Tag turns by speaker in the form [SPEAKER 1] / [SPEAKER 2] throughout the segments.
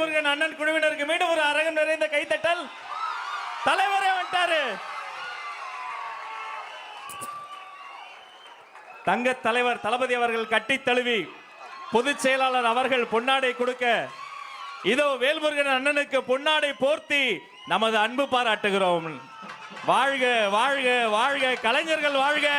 [SPEAKER 1] வேல்முருகன் அண்ணன் குழுவினருக்கு மீண்டும் ஒரு அரங்கம் நிறைந்த கைத்தட்டல். தலைவரே வந்துட்டாரு. தங்க தலைவர் தளபதி அவர்கள் கட்டி தழுவி பொதுச் செயலாளர் அவர்கள் பொன்னாடை கொடுக்க இதோ வேல்முருகன் அண்ணனுக்கு பொன்னாடை போர்த்தி நமது அன்பு பாராட்டுகிறோம். வாழ்க வாழ்க வாழ்க கலைஞர்கள் வாழ்க.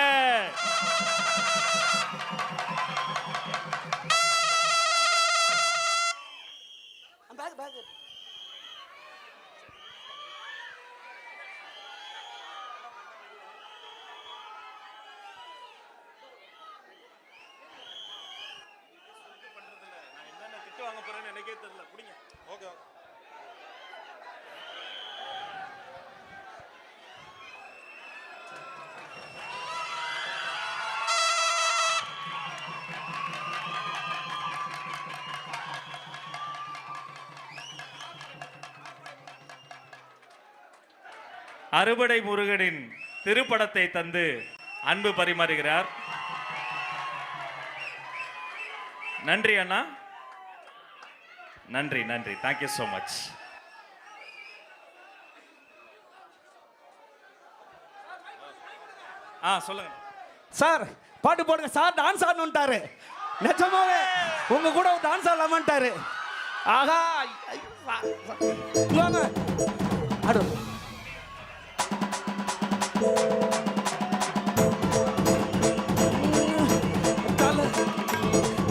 [SPEAKER 1] அறுபடை முருகனின் திருப்படத்தை தந்து அன்பு பரிமாறுகிறார். நன்றி அண்ணா, நன்றி நன்றி, தேங்க்யூ சோ மச். சொல்லுங்க
[SPEAKER 2] சார். பாட்டு போடுங்க சார். டான்ஸ் ஆடணும்ட்டாரு. நிஜமாவே உங்க கூட டான்ஸ் ஆடலாமான்ட்டாரு. ஆகா ஆடு.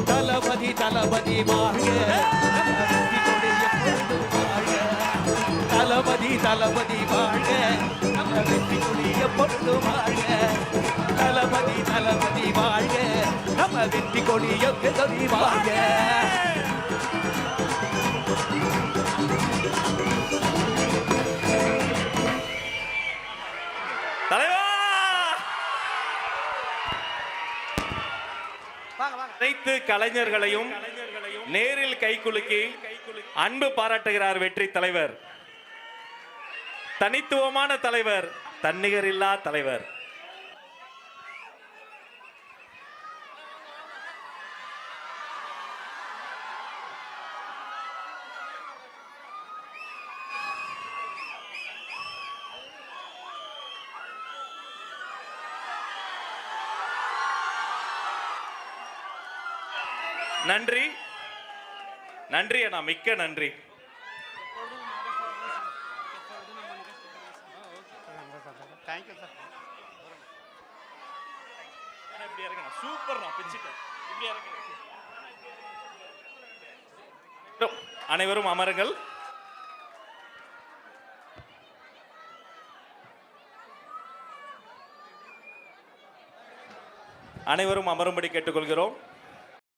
[SPEAKER 2] தளபதி தளபதி வாழ்க, தளபதி தளபதி வாழ்க, நம்ம வெற்றி கொடி எப்பொழுதும் வாழ்க. தளபதி தளபதி வாழ்க, நம்ம வெற்றி கொடி எப்பொழுதும் வாழ்க.
[SPEAKER 1] அனைத்து கலைஞர்களையும் நேரில் கைகுலுக்கி அன்பு பாராட்டுகிறார் வெற்றி தலைவர். தனித்துவமான தலைவர், தன்னிகரில்லா தலைவர். நன்றி நன்றி அண்ணா, மிக்க நன்றி. அனைவரும் அமருங்கள். அனைவரும் அமரும்படி கேட்டுக்கொள்கிறோம்.